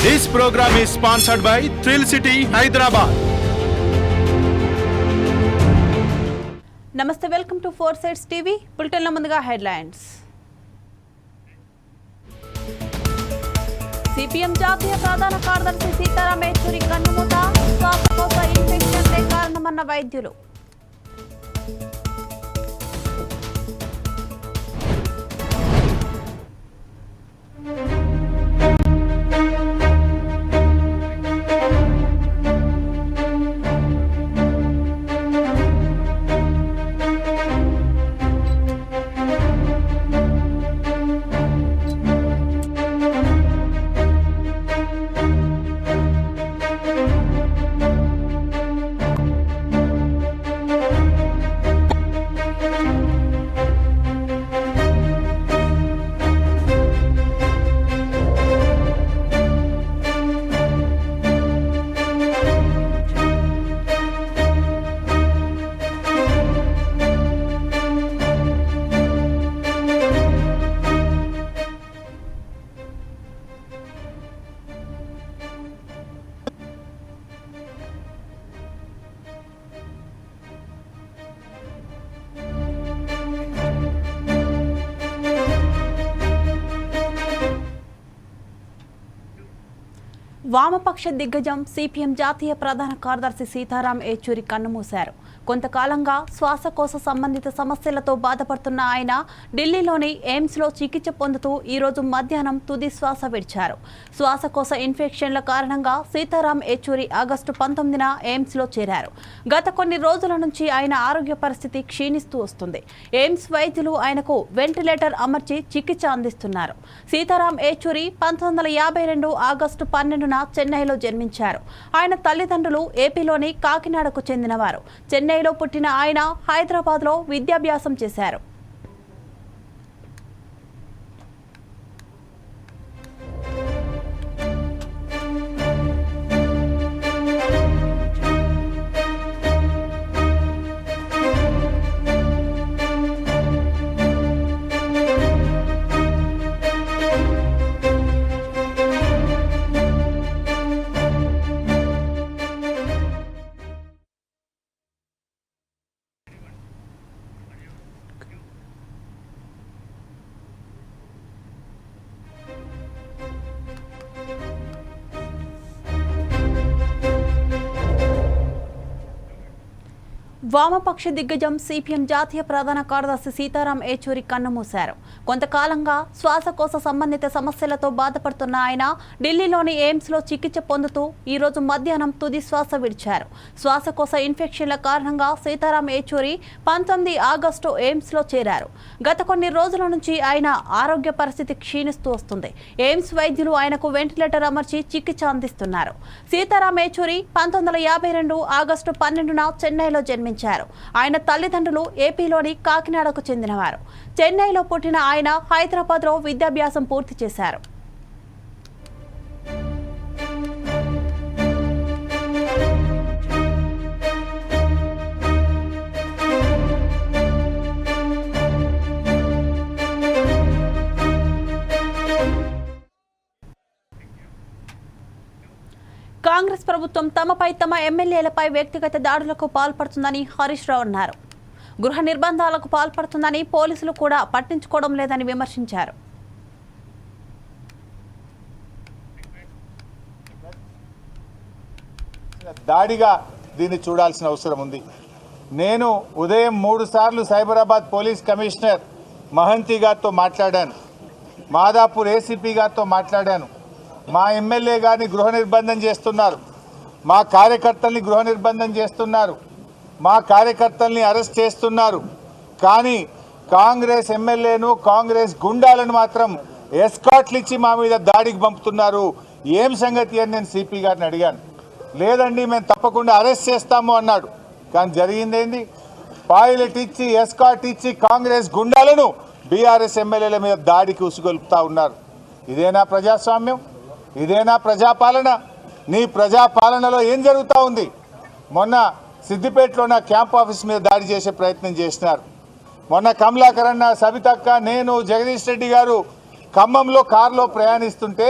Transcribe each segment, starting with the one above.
This program is sponsored by Thrill City, Hyderabad. Namaste, welcome to 4 Sides TV. Bulletin lo munduga headlines. CPM జాతీయ ప్రధాన కార్యదర్శి సీతారాం యేచూరి కన్నుమూత, శ్వాసకోశ ఇన్ఫెక్షన్లే కారణమన్న వైద్యులు. వామపక్ష దిగ్గజం సిపిఎం జాతీయ ప్రధాన కార్యదర్శి సీతారాం యేచూరి కన్నుమూశారు. కొంతకాలంగా శ్వాసకోశ సంబంధిత సమస్యలతో బాధపడుతున్న ఆయన ఢిల్లీలోని ఎయిమ్స్లో చికిత్స పొందుతూ ఈరోజు మధ్యాహ్నం తుది శ్వాస విడిచారు. శ్వాసకోశ ఇన్ఫెక్షన్ల కారణంగా సీతారాం యేచూరి ఆగస్టు 19న ఎయిమ్స్లో చేరారు. గత కొన్ని రోజుల నుంచి ఆయన ఆరోగ్య పరిస్థితి క్షీణిస్తూ వస్తుంది. ఎయిమ్స్ వైద్యులు ఆయనకు వెంటిలేటర్ అమర్చి చికిత్స అందిస్తున్నారు. సీతారాం యేచూరి 1952 ఆగస్టు 12న చెన్నైలో జన్మించారు. ఆయన తల్లిదండ్రులు ఏపీలోని కాకినాడకు చెందినవారు. చెన్నైలో పుట్టిన ఆయన హైదరాబాద్లో విద్యాభ్యాసం చేశారు. వామపక్ష దిగ్గజం సిపిఎం జాతీయ ప్రధాన కార్యదర్శి సీతారాం యేచూరి కన్నుమూశారు. కొంతకాలంగా శ్వాసకోశ సంబంధిత సమస్యలతో బాధపడుతున్న ఆయన ఢిల్లీలోని ఎయిమ్స్లో చికిత్స పొందుతూ ఈరోజు మధ్యాహ్నం తుది శ్వాస విడిచారు. శ్వాసకోశ ఇన్ఫెక్షన్ల కారణంగా సీతారాం యేచూరి 19 ఆగస్టు ఎయిమ్స్లో చేరారు. గత కొన్ని రోజుల నుంచి ఆయన ఆరోగ్య పరిస్థితి క్షీణిస్తూ వస్తుంది. ఎయిమ్స్ వైద్యులు ఆయనకు వెంటిలేటర్ అమర్చి చికిత్స అందిస్తున్నారు. సీతారాం యేచూరి 1952 ఆగస్టు 12న చెన్నైలో జన్మించారు. ఆయన తల్లిదండ్రులు ఏపీలోని కాకినాడకు చెందినవారు. చెన్నైలో పుట్టిన ఆయన హైదరాబాద్లో విద్యాభ్యాసం పూర్తి చేశారు. కాంగ్రెస్ ప్రభుత్వం తమపై తమ ఎమ్మెల్యేలపై వ్యక్తిగత దాడులకు పాల్పడుతుందని హరీష్ రావు అన్నారు. గృహ నిర్బంధాలకు పాల్పడుతుందని పోలీసులు కూడా పట్టించుకోవడం లేదని విమర్శించారు. దాడిగా దీన్ని చూడాల్సిన అవసరం ఉంది. నేను ఉదయం 3 సార్లు సైబరాబాద్ పోలీస్ కమిషనర్ మహంతి గారితో మాట్లాడాను. మాదాపూర్ ఏసీపీ గారితో మాట్లాడాను. మా ఎమ్మెల్యే గారిని గృహ నిర్బంధం చేస్తున్నారు, మా కార్యకర్తల్ని గృహ నిర్బంధం చేస్తున్నారు, మా కార్యకర్తల్ని అరెస్ట్ చేస్తున్నారు. కానీ కాంగ్రెస్ ఎమ్మెల్యేను కాంగ్రెస్ గుండాలను మాత్రం ఎస్కాట్లు ఇచ్చి మా మీద దాడికి పంపుతున్నారు. ఏం సంగతి అని నేను సిపి గారిని అడిగాను. లేదండి మేము తప్పకుండా అరెస్ట్ చేస్తాము అన్నాడు. కానీ జరిగిందేంది? పైలట్ ఇచ్చి ఎస్కాట్ ఇచ్చి కాంగ్రెస్ గుండాలను బీఆర్ఎస్ ఎమ్మెల్యేల మీద దాడికి ఉసుగొల్పుతా ఉన్నారు. ఇదేనా ప్రజాస్వామ్యం? ఇదేనా ప్రజాపాలన? నీ ప్రజాపాలనలో ఏం జరుగుతూ ఉంది? మొన్న సిద్దిపేటలో నా క్యాంప్ ఆఫీస్ మీద దాడి చేసే ప్రయత్నం చేసినారు. మొన్న కమలాకరణ, సబితక్క, నేను, జగదీష్ రెడ్డి గారు ఖమ్మంలో కారులో ప్రయాణిస్తుంటే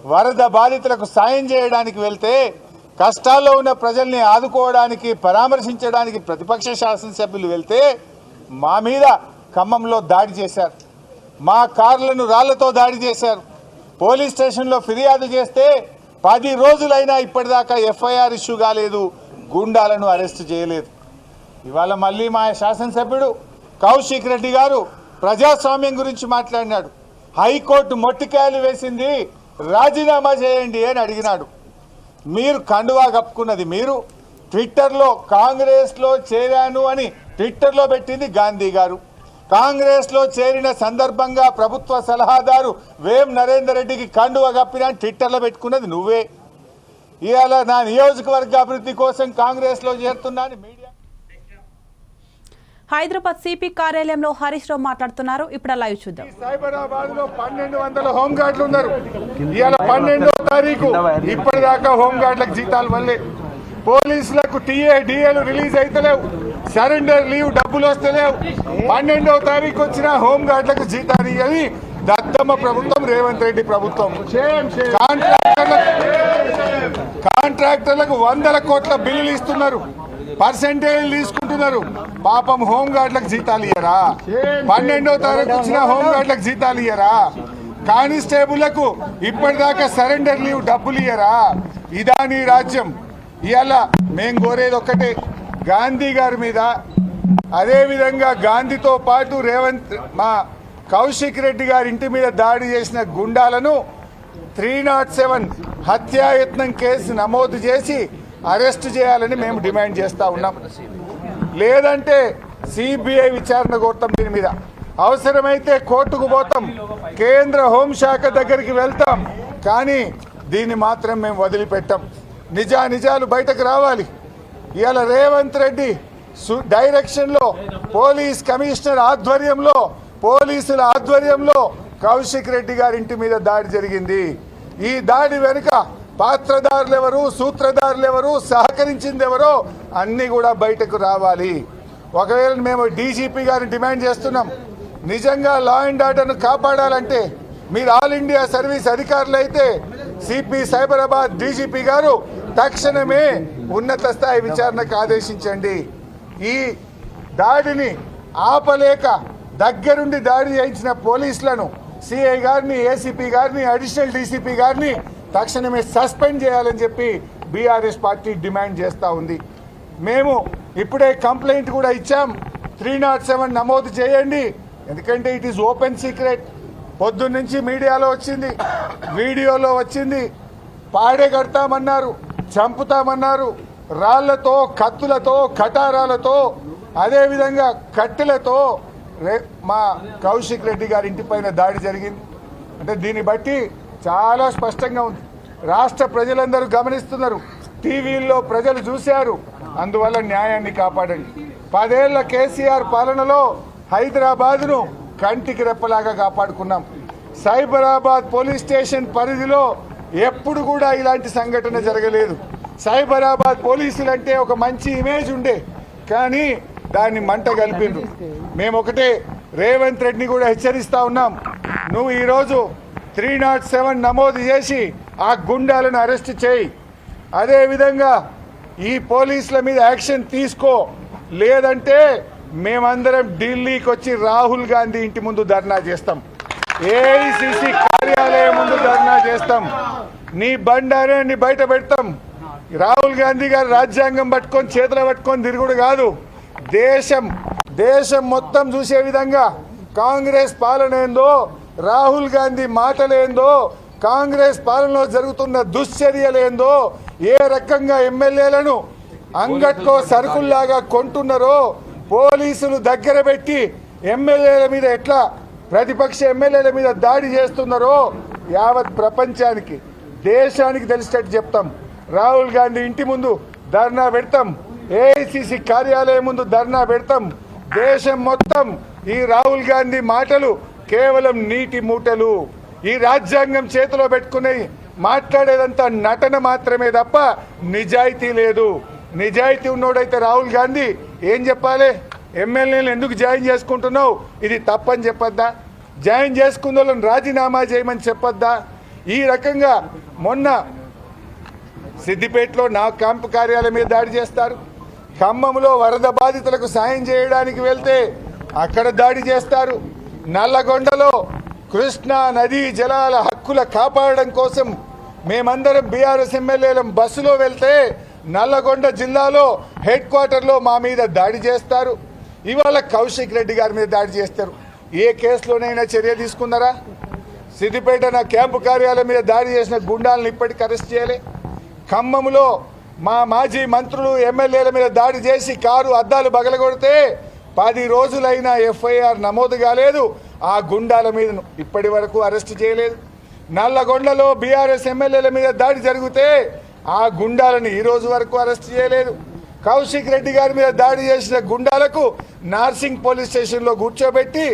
వరద బాధితులకు సాయం చేయడానికి వెళ్తే కష్టాల్లో ఉన్న ప్రజల్ని ఆదుకోవడానికి పరామర్శించడానికి ప్రతిపక్ష శాసనసభ్యులు వెళ్తే మా మీద ఖమ్మంలో దాడి చేశారు, మా కార్లను రాళ్లతో దాడి చేశారు, పోలీస్ స్టేషన్లో ఫిర్యాదు చేస్తే 10 రోజులైనా ఇప్పటిదాకా ఎఫ్ఐఆర్ ఇష్యూ కాలేదు, గుండాలను అరెస్ట్ చేయలేదు. ఇవాళ మళ్ళీ మా శాసనసభ్యుడు కౌశిక్ రెడ్డి గారు ప్రజాస్వామ్యం గురించి మాట్లాడినాడు. హైకోర్టు మొట్టికాయలు వేసింది, రాజీనామా చేయండి అని అడిగినాడు. మీరు కండువా కప్పుకున్నది మీరు. ట్విట్టర్లో కాంగ్రెస్లో చేరాను అని ట్విట్టర్లో పెట్టింది గాంధీ గారు. కాంగ్రెస్లో చేరిన సందర్భంగా ప్రభుత్వ సలహాదారు వేం నరేందర్ రెడ్డికి కండువా కప్పినా ట్విట్టర్లో పెట్టుకున్నది నువ్వే. ఇవాళ నా నియోజకవర్గ అభివృద్ధి కోసం కాంగ్రెస్లో చేరుతున్నాను మీడియా. హైదరాబాద్ సిపి కార్యాలయంలో హరీష్ రావు మాట్లాడుతున్నారు. ఇప్పుడు లైవ్ చూద్దాం. సైబరాబాద్ లో 1200 హోంగార్డులు ఉన్నారు. ఇవాళ 12వ తారీఖు ఇప్పటిదాకా హోంగార్డులకు జీతాలు వల్లే, పోలీసులకు టీఏ డిఏలు రిలీజ్ అయితలేవు, సరెండర్ లీవ్ డబ్బులు వస్తలేవు. 12వ తారీఖు వచ్చిన హోంగార్డులకు జీతాలు ఇవ్వని దత్తమ్మ ప్రభుత్వం, రేవంత్ రెడ్డి ప్రభుత్వం. కాంట్రాక్టర్లకు 100 కోట్ల బిల్లులు ఇస్తున్నారు, పర్సెంటేజ్ తీసుకుంటున్నారు. పాపం హోంగార్డులకు జీతాలు ఇయ్యరా? 12వ తారీఖు వచ్చిన హోంగార్డులకు జీతాలు ఇయ్యరా? కానిస్టేబుళ్లకు ఇప్పటిదాకా సరెండర్ లీవ్ డబ్బులు ఇయ్యరా? ఇదా నీ రాజ్యం? ఇవాళ మేం కోరేది ఒక్కటే, గాంధీ గారి మీద, అదేవిధంగా గాంధీతో పాటు మా కౌశిక్ రెడ్డి గారి ఇంటి మీద దాడి చేసిన గుండాలను 307 హత్యాయత్నం కేసు నమోదు చేసి అరెస్ట్ చేయాలని మేము డిమాండ్ చేస్తా ఉన్నాం. లేదంటే సిబిఐ విచారణ కోరుతాం. దీని మీద అవసరమైతే కోర్టుకు పోతాం, కేంద్ర హోంశాఖ దగ్గరికి వెళ్తాం. కానీ దీన్ని మాత్రం మేము వదిలిపెట్టాం. నిజాలు బయటకు రావాలి. ఇవాళ రేవంత్ రెడ్డి డైరెక్షన్లో పోలీస్ కమిషనర్ ఆధ్వర్యంలో, పోలీసుల ఆధ్వర్యంలో కౌశిక్ రెడ్డి గారి ఇంటి మీద దాడి జరిగింది. ఈ దాడి వెనుక పాత్రదారులు ఎవరు, సూత్రధారులు ఎవరు, సహకరించింది ఎవరో అన్నీ కూడా బయటకు రావాలి. ఒకవేళ మేము డీజీపీ గారిని డిమాండ్ చేస్తున్నాం, నిజంగా లా అండ్ ఆర్డర్ను కాపాడాలంటే మీరు ఆల్ ఇండియా సర్వీస్ అధికారులు అయితే సిపి సైబరాబాద్ డీజీపీ గారు తక్షణమే ఉన్నత స్థాయి విచారణకు ఆదేశించండి. ఈ దాడిని ఆపలేక దగ్గరుండి దాడి చేయించిన పోలీసులను, సిఐ గారిని, ఏసీపీ గారిని, అడిషనల్ డీసీపీ గారిని తక్షణమే సస్పెండ్ చేయాలని చెప్పి బీఆర్ఎస్ పార్టీ డిమాండ్ చేస్తూ ఉంది. మేము ఇప్పుడే కంప్లైంట్ కూడా ఇచ్చాం, 307 నమోదు చేయండి. ఎందుకంటే ఇట్ ఈస్ ఓపెన్ సీక్రెట్. పొద్దున్న నుంచి మీడియాలో వచ్చింది, వీడియోలో వచ్చింది. పాడే కడతామన్నారు, చంపుతామన్నారు, రాళ్లతో, కత్తులతో, కటారాలతో, అదేవిధంగా కట్టెలతో మా కౌశిక్ రెడ్డి గారి ఇంటిపైన దాడి జరిగింది. అంటే దీన్ని బట్టి చాలా స్పష్టంగా ఉంది. రాష్ట్ర ప్రజలందరూ గమనిస్తున్నారు, టీవీల్లో ప్రజలు చూశారు. అందువల్ల న్యాయాన్ని కాపాడండి. 10 ఏళ్ల కేసీఆర్ పాలనలో హైదరాబాద్ను కంటికి రెప్పలాగా కాపాడుకున్నాం. సైబరాబాద్ పోలీస్ స్టేషన్ పరిధిలో ఎప్పుడు కూడా ఇలాంటి సంఘటన జరగలేదు. సైబరాబాద్ పోలీసులంటే ఒక మంచి ఇమేజ్ ఉండే, కానీ దాన్ని మంట కలిపిండ్రు. మేము ఒకటే రేవంత్ రెడ్డిని కూడా హెచ్చరిస్తా ఉన్నాం, నువ్వు ఈరోజు 307 నమోదు చేసి ఆ గుండాలను అరెస్ట్ చేయి. అదేవిధంగా ఈ పోలీసుల మీద యాక్షన్ తీసుకో. లేదంటే మేమందరం ఢిల్లీకి వచ్చి రాహుల్ గాంధీ ఇంటి ముందు ధర్నా చేస్తాం, ఏఐసిసి కార్యాలయం ముందు ధర్నా చేస్తాం, నీ బండారాన్ని బయట పెడతాం. రాహుల్ గాంధీ గారు రాజ్యాంగం పట్టుకొని చేతులు పట్టుకొని తిరుగుడు కాదు, దేశం మొత్తం చూసే విధంగా కాంగ్రెస్ పాలన ఏందో, రాహుల్ గాంధీ మాటలేందో, కాంగ్రెస్ పాలనలో జరుగుతున్న దుశ్చర్యలేందో, ఏ రకంగా ఎమ్మెల్యేలను అంగట్లో సరుకుల్లాగా కొంటున్నారో, పోలీసులు దగ్గర పెట్టి ఎమ్మెల్యేల మీద ఎట్లా ప్రతిపక్ష ఎమ్మెల్యేల మీద దాడి చేస్తున్నారో యావత్ ప్రపంచానికి, దేశానికి తెలిసేటట్టు చెప్తాం. రాహుల్ గాంధీ ఇంటి ముందు ధర్నా పెడతాం, ఏఐసిసి కార్యాలయం ముందు ధర్నా పెడతాం. దేశం మొత్తం ఈ రాహుల్ గాంధీ మాటలు కేవలం నీటి మూటలు, ఈ రాజ్యాంగం చేతిలో పెట్టుకుని మాట్లాడేదంతా నటన మాత్రమే తప్ప నిజాయితీ లేదు. నిజాయితీ ఉన్నోడైతే రాహుల్ గాంధీ ఏం చెప్పాలి? ఎమ్మెల్యేలు ఎందుకు జాయిన్ చేసుకుంటున్నావు, ఇది తప్పని చెప్పొద్దా? జాయిన్ చేసుకున్న వాళ్ళని రాజీనామా చేయమని చెప్పొద్దా? ఈ రకంగా మొన్న సిద్దిపేటలో నా క్యాంపు కార్యాలయం మీద దాడి చేస్తారు, ఖమ్మంలో వరద బాధితులకు సాయం చేయడానికి వెళ్తే అక్కడ దాడి చేస్తారు, నల్లగొండలో కృష్ణా నదీ జలాల హక్కుల కాపాడడం కోసం మేమందరం బీఆర్ఎస్ ఎమ్మెల్యేలం బస్సులో వెళ్తే నల్లగొండ జిల్లాలో హెడ్ క్వార్టర్లో మా మీద దాడి చేస్తారు. ఇవాళ కౌశిక్ రెడ్డి గారి మీద దాడి చేస్తారు. ఏ కేసులోనైనా చర్య తీసుకున్నారా? సిద్దిపేట నా క్యాంపు కార్యాలయం మీద దాడి చేసిన గుండాలను ఇప్పటికీ అరెస్ట్ చేయాలి. ఖమ్మంలో మా మాజీ మంత్రులు ఎమ్మెల్యేల మీద దాడి చేసి కారు అద్దాలు బగలగొడితే 10 రోజులైనా ఎఫ్ఐఆర్ నమోదు కాలేదు. ఆ గుండాల మీద ఇప్పటి వరకు అరెస్ట్ చేయలేదు. నల్లగొండలో బీఆర్ఎస్ ఎమ్మెల్యేల మీద దాడి జరిగితే ఆ గుండాలను ఈ రోజు వరకు అరెస్ట్ చేయలేదు. కౌశిక్ రెడ్డి గారి మీద దాడి చేసిన గుండాలకు నార్సింగ్ పోలీస్ స్టేషన్లో కూర్చోబెట్టి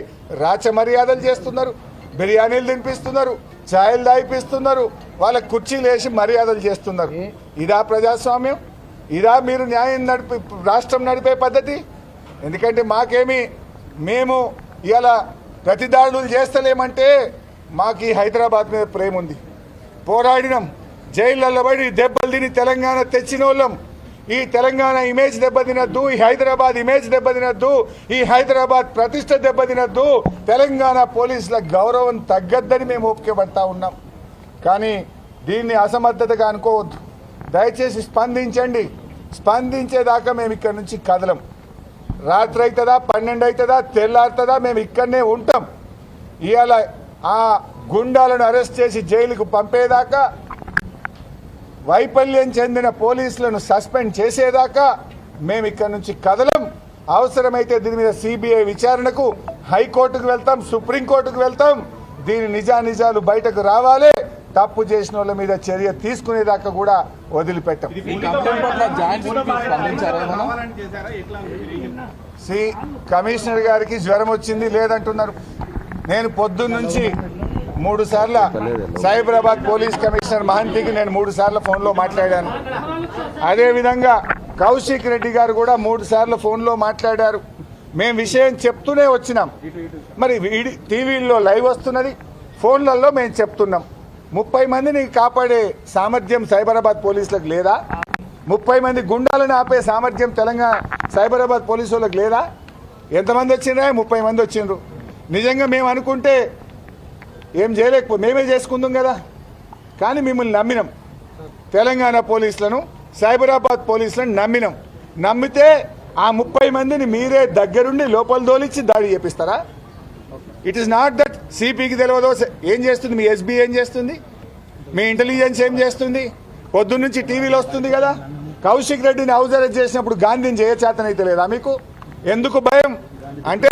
రాచమర్యాదలు చేస్తున్నారు, బిర్యానీలు తినిపిస్తున్నారు, ఛాయలు దాయిపిస్తున్నారు, వాళ్ళ కుర్చీలు వేసి మర్యాదలు చేస్తున్నారు. ఇదా ప్రజాస్వామ్యం? ఇదా మీరు న్యాయం రాష్ట్రం నడిపే పద్ధతి? ఎందుకంటే మేము ఇలా ప్రతిదాడులు చేస్తలేమంటే మాకు ఈ హైదరాబాద్ మీద ప్రేమ ఉంది. పోరాడినాం, జైళ్ళల్లో పడి దెబ్బలు తిని తెలంగాణ తెచ్చిన వాళ్ళం. ఈ తెలంగాణ ఇమేజ్ దెబ్బతినద్దు, ఈ హైదరాబాద్ ఇమేజ్ దెబ్బతినద్దు, ఈ హైదరాబాద్ ప్రతిష్ట దెబ్బతినద్దు, తెలంగాణ పోలీసుల గౌరవం తగ్గద్దని మేము ఓపికపడతా ఉన్నాం. కానీ దీన్ని అసమర్థతగా అనుకోవద్దు. దయచేసి స్పందించండి. స్పందించేదాకా మేము ఇక్కడి నుంచి కదలం. రాత్రి అవుతుందా, 12 అవుతుందా, తెల్లారుతుందా, మేము ఇక్కడనే ఉంటాం. ఇవాళ ఆ గుండాలను అరెస్ట్ చేసి జైలుకు పంపేదాకా, వైఫల్యం చెందిన పోలీసులను సస్పెండ్ చేసేదాకా మేము ఇక్కడ నుంచి కదలం. అవసరమైతే దీని మీద సిబిఐ విచారణకు హైకోర్టుకు వెళ్తాం, సుప్రీంకోర్టుకు వెళ్తాం. దీని నిజానిజాలు బయటకు రావాలి. తప్పు చేసిన వాళ్ళ మీద చర్య తీసుకునేదాకా కూడా వదిలిపెట్టాం. కమిషనర్ గారికి జ్వరం వచ్చింది లేదంటున్నారు. నేను పొద్దున్నుంచి 3 సార్లు సైబరాబాద్ పోలీస్ కమిషనర్ మహంతికి నేను 3 సార్లు ఫోన్లో మాట్లాడాను. అదేవిధంగా కౌశిక్ రెడ్డి గారు కూడా 3 సార్లు ఫోన్లో మాట్లాడారు. మేము విషయం చెప్తూనే వచ్చినాం. మరి టీవీల్లో లైవ్ వస్తున్నది, ఫోన్లలో మేము చెప్తున్నాం. 30 మందిని కాపాడే సామర్థ్యం సైబరాబాద్ పోలీసులకు లేదా? 30 మంది గుండాలను ఆపే సామర్థ్యం తెలంగాణ సైబరాబాద్ పోలీసు వాళ్ళకి లేదా? ఎంతమంది వచ్చిండ్రా? 30 మంది వచ్చిండ్రు. నిజంగా మేము అనుకుంటే ఏం మేమే చేసుకుందాం కదా. కానీ మిమ్మల్ని నమ్మినాం, తెలంగాణ పోలీసులను, సైబరాబాద్ పోలీసులను నమ్మినాం. నమ్మితే ఆ 30 మందిని మీరే దగ్గరుండి లోపల దోలిచ్చి దాడి చేపిస్తారా? ఇట్ ఈస్ నాట్ దట్ సిపికి తెలియదో ఏం చేస్తుంది, మీ ఎస్బీ ఏం చేస్తుంది, మీ ఇంటెలిజెన్స్ ఏం చేస్తుంది? పొద్దున్నుంచి టీవీలో వస్తుంది కదా. కౌశిక్ రెడ్డిని హౌస్ అరెస్ట్ చేసినప్పుడు గాంధీని చేయచేతనైతే లేదా మీకు? ఎందుకు భయం అంటే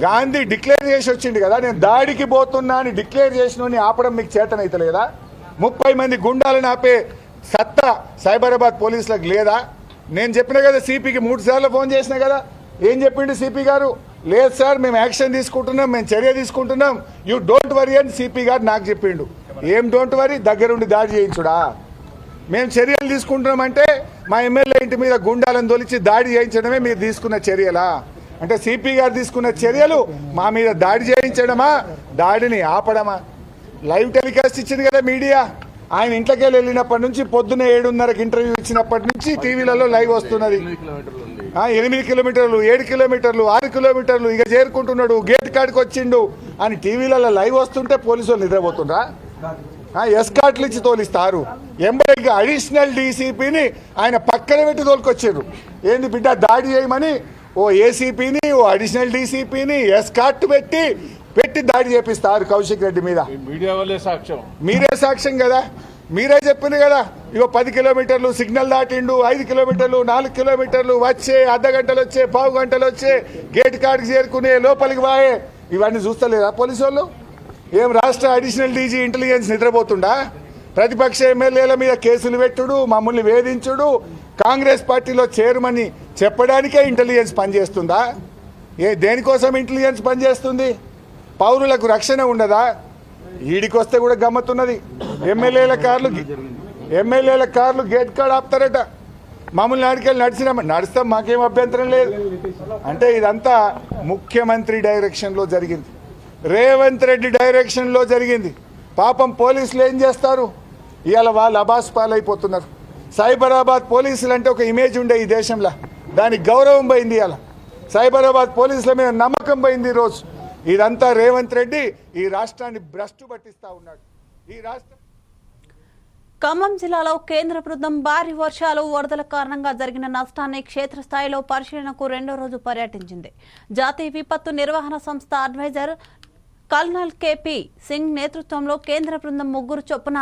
గాంధీ డిక్లేర్ చేసి వచ్చింది కదా, నేను దాడికి పోతున్నా అని డిక్లేర్ చేసిన ఆపడం మీకు చేతనైతే లేదా? 30 మంది గుండాలను ఆపే సత్తా సైబరాబాద్ పోలీసులకు లేదా? నేను చెప్పిన కదా, సిపికి 3 సార్లు ఫోన్ చేసిన కదా. ఏం చెప్పిండు సిపి గారు? లేదు సార్, మేము యాక్షన్ తీసుకుంటున్నాం, మేము చర్య తీసుకుంటున్నాం, యూ డోంట్ వరీ అని సిపి గారు నాకు చెప్పిండు. ఏం డోంట్ వరీ? దగ్గరుండి దాడి చేయించుడా? మేము చర్యలు తీసుకుంటున్నామంటే మా ఎమ్మెల్యే ఇంటి మీద గుండాలను తొలిచి దాడి చేయించడమే మీరు తీసుకున్న చర్యలా? అంటే సిపి గారు తీసుకున్న చర్యలు మా మీద దాడి చేయించడమా, దాడిని ఆపడమా? లైవ్ టెలికాస్ట్ ఇచ్చింది కదా మీడియా. ఆయన ఇంట్లోకి వెళ్ళినప్పటి నుంచి పొద్దున్న 7:30కి ఇంటర్వ్యూ ఇచ్చినప్పటి నుంచి టీవీలలో లైవ్ వస్తున్నది. 8 కిలోమీటర్లు, 7 కిలోమీటర్లు, 6 కిలోమీటర్లు ఇక చేరుకుంటున్నాడు, గేట్ కాడికి వచ్చిండు అని టీవీలలో లైవ్ వస్తుంటే పోలీసు వాళ్ళు నిద్రపోతుండ్రా? ఎస్కాట్లు ఇచ్చి తోలిస్తారు. ఎంబడికి అడిషనల్ డీసీపీని ఆయన పక్కన పెట్టి తోలుకొచ్చారు. ఏంది బిడ్డ దాడి చేయమని ఓ ఏసీపీని, ఓ అడిషనల్ డీసీపీని ఎస్కాట్ పెట్టి దాడి చేపిస్తారు కౌశిక్ రెడ్డి మీద. మీరే సాక్ష్యం కదా. మీరే చెప్పింది కదా, ఇగో 10 కిలోమీటర్లు సిగ్నల్ దాటిండు, 5 కిలోమీటర్లు, 4 కిలోమీటర్లు వచ్చే, అర్ధగంటలు వచ్చే, పావు గంటలు వచ్చే, గేట్ కాడికి చేరుకునే, లోపలికి వాయే. ఇవన్నీ చూస్తలేదా పోలీసు వాళ్ళు? ఏం రాష్ట్ర అడిషనల్ డీజీ ఇంటెలిజెన్స్ నిద్రపోతుండా? ప్రతిపక్ష ఎమ్మెల్యేల మీద కేసులు పెట్టుడు, మమ్మల్ని వేధించుడు, కాంగ్రెస్ పార్టీలో చేరమని చెప్పడానికే ఇంటెలిజెన్స్ పనిచేస్తుందా? దేనికోసం ఇంటెలిజెన్స్ పనిచేస్తుంది? పౌరులకు రక్షణ ఉండదా? ఈడికొస్తే కూడా గమ్మత్తున్నది. ఎమ్మెల్యేల కార్లు గేట్ కాడ ఆపుతారట. మమ్మల్ని ఆడికెళ్ళి నడుస్తాం, మాకేం అభ్యంతరం లేదు అంటే ఇదంతా ముఖ్యమంత్రి డైరెక్షన్లో జరిగింది, రేవంత్ రెడ్డి డైరెక్షన్లో జరిగింది. పాపం పోలీసులు ఏం చేస్తారు? ఇవాళ వాళ్ళు అబాస్ పాలైపోతున్నారు. సైబరాబాద్ పోలీసులు అంటే ఒక ఇమేజ్ ఉండే ఈ దేశంలో, దానికి గౌరవం పోయింది. ఇవాళ సైబరాబాద్ పోలీసుల మీద నమ్మకం పోయింది. ఈరోజు ఇదంతా రేవంత్ రెడ్డి ఈ రాష్ట్రాన్ని భ్రష్టు పట్టిస్తూ ఉన్నాడు. ఈ రాష్ట్రం ఖమ్మం జిల్లాలో కేంద్ర బృందం భారీ వర్షాలు వరదల కారణంగా జరిగిన నష్టాన్ని క్షేత్రస్థాయిలో పరిశీలనకు రెండో రోజు పర్యటించింది. జాతీయ విపత్తు నిర్వహణ సంస్థ అడ్వైజర్ కల్నల్ కేపీ సింగ్ నేతృత్వంలో కేంద్ర బృందం 3 చొప్పున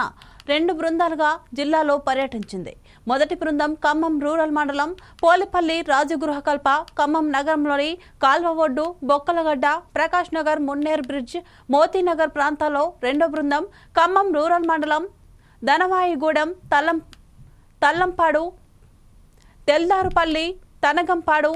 2 బృందాలుగా జిల్లాలో పర్యటించింది. మొదటి బృందం ఖమ్మం రూరల్ మండలం పోలిపల్లి రాజగృహకల్ప, ఖమ్మం నగరంలోని కాల్వ ఒడ్డు, బొక్కలగడ్డ, ప్రకాష్ నగర్, మున్నేర్ బ్రిడ్జ్, మోతీనగర్ ప్రాంతాల్లో రెండో బృందం ఖమ్మం రూరల్ మండలం దనవాయిగూడెం, తల్లంపాడు, తెల్దారుపల్లి, తనగంపాడు,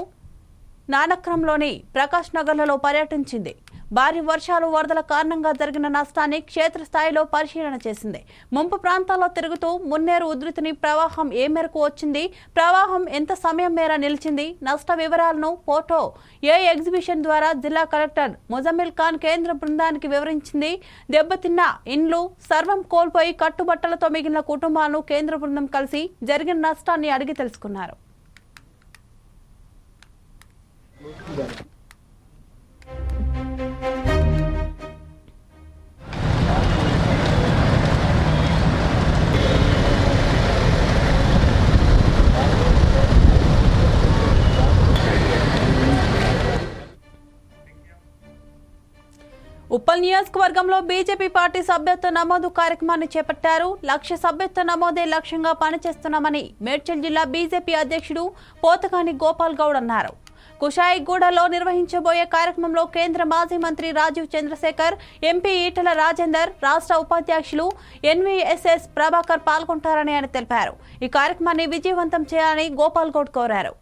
నానక్రంలోని ప్రకాష్ నగర్లలో పర్యటించింది. భారీ వర్షాలు వరదల కారణంగా జరిగిన నష్టాన్ని క్షేత్రస్థాయిలో పరిశీలన చేసింది. ముంపు ప్రాంతాల్లో తిరుగుతూ మున్నేరు ఉధృతిని ప్రవాహం ఏ మేరకు వచ్చింది, ప్రవాహం ఎంత సమయం మేర నిలిచింది, నష్ట వివరాలను ఫోటో ఎగ్జిబిషన్ ద్వారా జిల్లా కలెక్టర్ ముజమ్మిల్ ఖాన్ కేంద్ర బృందానికి వివరించింది. దెబ్బతిన్న ఇండ్లు, సర్వం కోల్పోయి కట్టుబట్టలతో మిగిలిన కుటుంబాలను కేంద్ర బృందం కలిసి జరిగిన నష్టాన్ని అడిగి తెలుసుకున్నారు. ఉప్పల్ నియోజకవర్గంలో బీజేపీ పార్టీ సభ్యత్వ నమోదు కార్యక్రమాన్ని చేపట్టారు. 1,00,000 సభ్యత్వ నమోదే లక్ష్యంగా పనిచేస్తున్నామని మేడ్చల్ జిల్లా బీజేపీ అధ్యక్షుడు పోతకాని గోపాల్ గౌడ్ అన్నారు. కుషాయిగూడలో నిర్వహించబోయే కార్యక్రమంలో కేంద్ర మాజీ మంత్రి రాజీవ్ చంద్రశేఖర్, ఎంపీ ఈటెల రాజేందర్, రాష్ట్ర ఉపాధ్యక్షులు ఎన్వీఎస్ఎస్ ప్రభాకర్ పాల్గొంటారని ఆయన తెలిపారు. ఈ కార్యక్రమాన్ని విజయవంతం చేయాలని గోపాల్ గౌడ్ కోరారు.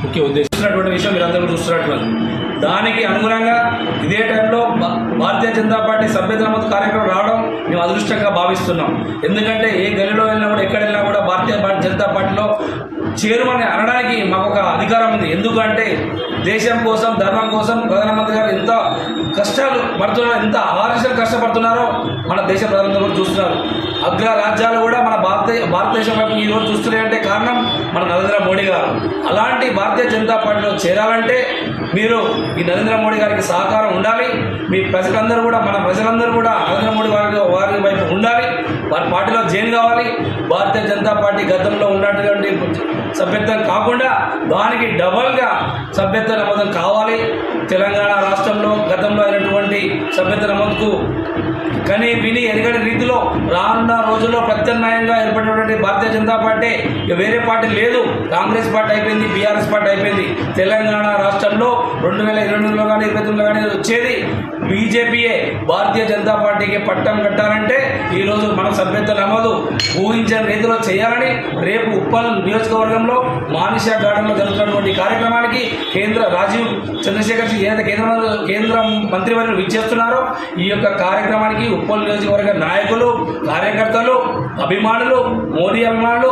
ముఖ్య ఉద్దేశించినటువంటి విషయం మీరందరూ చూస్తున్నటువంటి దానికి అనుగుణంగా ఇదే టైంలో భారతీయ జనతా పార్టీ సభ్యత నమోదు కార్యక్రమం రావడం మేము అదృష్టంగా భావిస్తున్నాం. ఎందుకంటే ఏ గలిలో వెళ్ళినా కూడా ఎక్కడ వెళ్ళినా కూడా భారతీయ జనతా పార్టీలో చేరుమని అనడానికి మాకు ఒక అధికారం ఉంది. ఎందుకంటే దేశం కోసం, ధర్మం కోసం ప్రధానమంత్రి గారు ఎంత కష్టాలు పడుతున్నారో, ఎంత ఆలస్యం కష్టపడుతున్నారో మన దేశ ప్రజలందరూ కూడా చూస్తున్నారు. అగ్ర రాజ్యాలు కూడా మన భారతదేశం వైపు ఈరోజు చూస్తున్నాయంటే కారణం మన నరేంద్ర మోడీ గారు. అలాంటి భారతీయ జనతా పార్టీలో చేరాలంటే మీరు ఈ నరేంద్ర మోడీ గారికి సహకారం ఉండాలి. మీ ప్రజలందరూ కూడా, మన ప్రజలందరూ కూడా నరేంద్ర మోడీ వారి వైపు ఉండాలి, వారి పార్టీలో జాయిన్ కావాలి. భారతీయ జనతా పార్టీ గతంలో ఉన్నటువంటి సభ్యత్వం కాకుండా దానికి డబల్గా సభ్యత్వ నమోదం కావాలి. తెలంగాణ రాష్ట్రంలో గతంలో అయినటువంటి సభ్యత్వ నమోదుకు కానీ విని ఎరగని రీతిలో రానున్న రోజుల్లో ప్రత్యామ్నాయంగా ఏర్పడినటువంటి భారతీయ జనతా పార్టీ వేరే పార్టీ లేదు. కాంగ్రెస్ పార్టీ అయిపోయింది, బీఆర్ఎస్ పార్టీ అయిపోయింది. తెలంగాణ రాష్ట్రంలో 2022లో కానీ 2029లో కానీ వచ్చేది బీజేపీయే. భారతీయ జనతా పార్టీకి పట్టం కట్టాలంటే ఈరోజు మనం సభ్యత్వ నమోదు ఊహించిన రీతిలో చేయాలని రేపు ఉప్పల్ నియోజకవర్గంలో మానిషా గార్డెన్లో జరుగుతున్నటువంటి కార్యక్రమానికి కేంద్ర రాజీవ్ చంద్రశేఖర్ ఏదైతే కేంద్ర మంత్రివర్యులు విచ్చేస్తున్నారో ఈ యొక్క కార్యక్రమానికి ఉప్పల్ నియోజకవర్గ నాయకులు, కార్యకర్తలు, అభిమానులు, మోదీ అభిమానులు,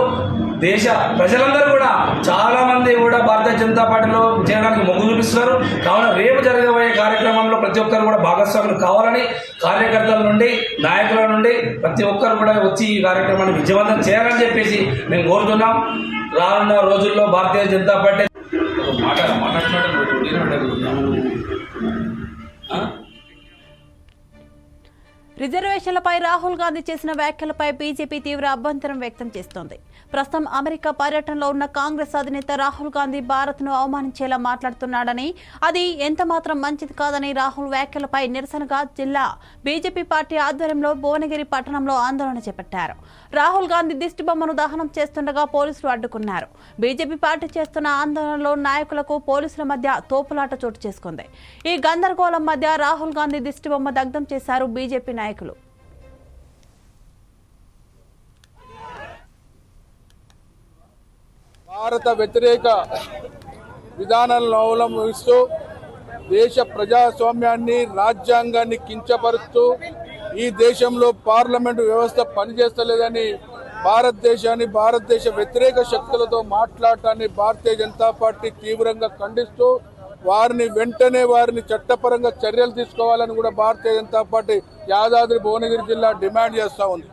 దేశ ప్రజలందరూ కూడా చాలా మంది కూడా భారతీయ జనతా పార్టీలో చేరడానికి మొగ్గు చూపిస్తున్నారు. కావున రేపు జరగబోయే కార్యక్రమంలో ప్రతి ఒక్కరు కూడా భాగస్వాములు కావాలని కార్యకర్తల నుండి, నాయకుల నుండి ప్రతి ఒక్కరు కూడా వచ్చి ఈ కార్యక్రమాన్ని విజయవంతం చేయాలని చెప్పేసి మేము కోరుతున్నాం. రానున్న రోజుల్లో భారతీయ జనతా పార్టీ రిజర్వేషన్లపై రాహుల్ గాంధీ చేసిన వ్యాఖ్యలపై బీజేపీ తీవ్ర అభ్యంతరం వ్యక్తం చేస్తోంది. ప్రస్తుతం అమెరికా పర్యటనలో ఉన్న కాంగ్రెస్ అధినేత రాహుల్ గాంధీ భారత్ను అవమానించేలా మాట్లాడుతున్నాడని, అది ఎంతమాత్రం మంచిది కాదని రాహుల్ వ్యాఖ్యలపై నిరసనగా జిల్లా బీజేపీ పార్టీ ఆధ్వర్యంలో భువనగిరి పట్టణంలో ఆందోళన చేపట్టారు. రాహుల్ గాంధీ దిష్టిబొమ్మను దహనం చేస్తుండగా పోలీసులు అడ్డుకున్నారు. బీజేపీ పార్టీ చేస్తున్న ఆందోళనలో నాయకులకు పోలీసుల మధ్య తోపులాట చోటు చేసుకుంది. ఈ గందరగోళం మధ్య రాహుల్ గాంధీ దిష్టిబొమ్మ దగ్ధం చేశారు బీజేపీ నాయకులు. భారత వ్యతిరేక విధానాలను అవలంబిస్తూ దేశ ప్రజాస్వామ్యాన్ని, రాజ్యాంగాన్ని కించపరుస్తూ ఈ దేశంలో పార్లమెంటు వ్యవస్థ పనిచేస్తలేదని భారతదేశ వ్యతిరేక శక్తులతో మాట్లాడటాన్ని భారతీయ జనతా పార్టీ తీవ్రంగా ఖండిస్తూ వారిని చట్టపరంగా చర్యలు తీసుకోవాలని కూడా భారతీయ జనతా పార్టీ యాదాద్రి భువనగిరి జిల్లా డిమాండ్ చేస్తూ ఉంది.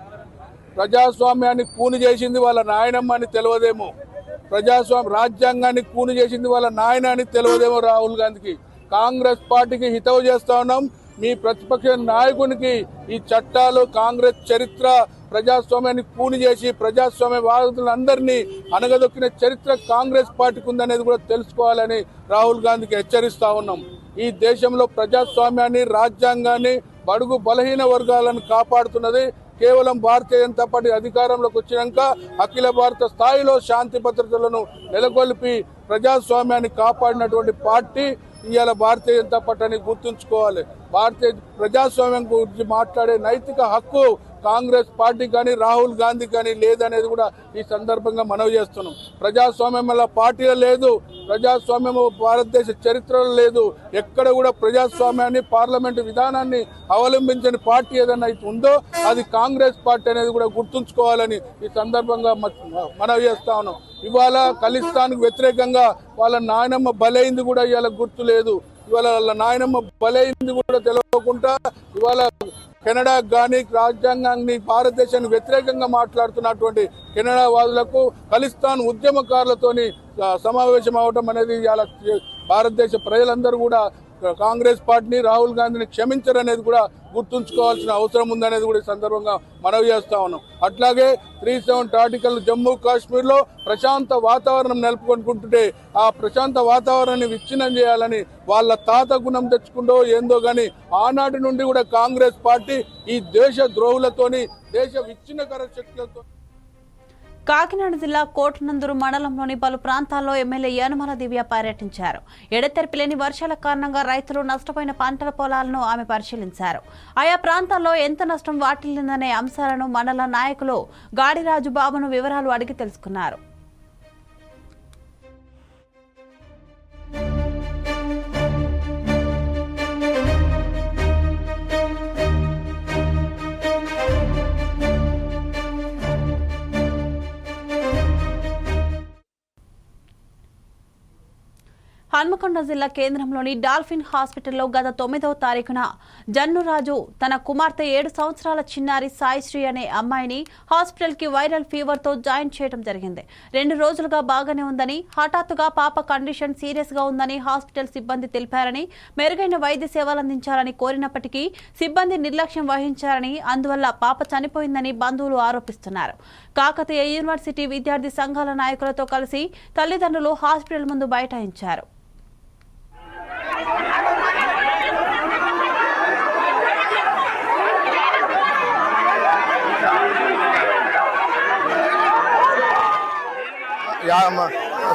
ప్రజాస్వామ్యాన్ని కూని చేసింది వాళ్ళ నాయనమ్మ అని తెలియదేమో, రాజ్యాంగాన్ని కూని చేసింది వాళ్ళ నాయన అని తెలియదేమో రాహుల్ గాంధీకి. కాంగ్రెస్ పార్టీకి హితవు చేస్తా ఉన్నాం. మీ ప్రతిపక్ష నాయకునికి ఈ చట్టాలు, కాంగ్రెస్ చరిత్ర, ప్రజాస్వామ్యాన్ని కూని చేసి ప్రజాస్వామ్య వాదులందరినీ అనగదొక్కిన చరిత్ర కాంగ్రెస్ పార్టీకి ఉందనేది కూడా తెలుసుకోవాలని రాహుల్ గాంధీకి హెచ్చరిస్తా ఉన్నాం. ఈ దేశంలో ప్రజాస్వామ్యాన్ని, రాజ్యాంగాన్ని, బడుగు బలహీన వర్గాలను కాపాడుతున్నది కేవలం భారతీయ జనతా పార్టీ అధికారంలోకి వచ్చినాక అఖిల భారత స్థాయిలో శాంతి భద్రతలను నెలకొల్పి ప్రజాస్వామ్యాన్ని కాపాడినటువంటి పార్టీ ఇవాళ భారతీయ జనతా పార్టీని గుర్తుంచుకోవాలి. భారతీయ ప్రజాస్వామ్యం గురించి మాట్లాడే నైతిక హక్కు కాంగ్రెస్ పార్టీ కానీ రాహుల్ గాంధీ కానీ లేదనేది కూడా ఈ సందర్భంగా మనవి చేస్తున్నాం. ప్రజాస్వామ్యం వల్ల పార్టీలో లేదు, ప్రజాస్వామ్యం భారతదేశ చరిత్రలో లేదు. ఎక్కడ కూడా ప్రజాస్వామ్యాన్ని, పార్లమెంటు విధానాన్ని అవలంబించని పార్టీ ఏదైనా ఉందో అది కాంగ్రెస్ పార్టీ అనేది కూడా గుర్తుంచుకోవాలని ఈ సందర్భంగా మనవి చేస్తా ఉన్నాం. ఇవాళ ఖలిస్తాన్కు వ్యతిరేకంగా వాళ్ళ నాయనమ్మ బలైంది కూడా ఇవాళ గుర్తు లేదు. ఇవాళ వాళ్ళ నాయనమ్మ బలైంది కూడా తెలియకుండా ఇవాళ కెనడా కానీ రాజ్యాంగాన్ని, భారతదేశానికి వ్యతిరేకంగా మాట్లాడుతున్నటువంటి కెనడా వాదులకు ఖలిస్తాన్ ఉద్యమకారులతోని సమావేశం అవడం అనేది ఇవాళ భారతదేశ ప్రజలందరూ కూడా కాంగ్రెస్ పార్టీని, రాహుల్ గాంధీని క్షమించరనేది కూడా గుర్తుంచుకోవాల్సిన అవసరం ఉందనేది కూడా ఈ సందర్భంగా మనవి చేస్తా ఉన్నాం. అట్లాగే 370 ఆర్టికల్ జమ్మూ కాశ్మీర్లో ప్రశాంత వాతావరణం నెలకొంటుంటే ఆ ప్రశాంత వాతావరణాన్ని విచ్ఛిన్నం చేయాలని వాళ్ళ తాత గుణం తెచ్చుకుంటో ఏందో కానీ ఆనాటి నుండి కూడా కాంగ్రెస్ పార్టీ ఈ దేశ ద్రోహులతోని, దేశ విచ్ఛిన్నకర శక్తులతో. కాకినాడ జిల్లా కోటనందూరు మండలంలోని పలు ప్రాంతాల్లో ఎమ్మెల్యే యనమల దివ్య పర్యటించారు. ఎడతెరిపి లేని వర్షాల కారణంగా రైతులు నష్టపోయిన పంటల పొలాలను ఆమె పరిశీలించారు. ఆయా ప్రాంతాల్లో ఎంత నష్టం వాటిల్లిందనే అంశాలను మండల నాయకులు గాడిరాజు బాబును వివరాలు అడిగి తెలుసుకున్నారు. హన్మకొండ జిల్లా కేంద్రంలోని డాల్ఫిన్ హాస్పిటల్లో గత 9వ తారీఖున జన్నురాజు తన కుమార్తె 7 సంవత్సరాల చిన్నారి సాయిశ్రీ అనే అమ్మాయిని హాస్పిటల్కి వైరల్ ఫీవర్తో జాయిన్ చేయడం జరిగింది. 2 రోజులుగా బాగానే ఉందని, హఠాత్తుగా పాప కండిషన్ సీరియస్గా ఉందని హాస్పిటల్ సిబ్బంది తెలిపారని, మెరుగైన వైద్య సేవలు అందించాలని కోరినప్పటికీ సిబ్బంది నిర్లక్ష్యం వహించారని, అందువల్ల పాప చనిపోయిందని బంధువులు ఆరోపిస్తున్నారు. కాకతీయ యూనివర్సిటీ విద్యార్థి సంఘాల నాయకులతో కలిసి తల్లిదండ్రులు హాస్పిటల్ ముందు బైఠాయించారు.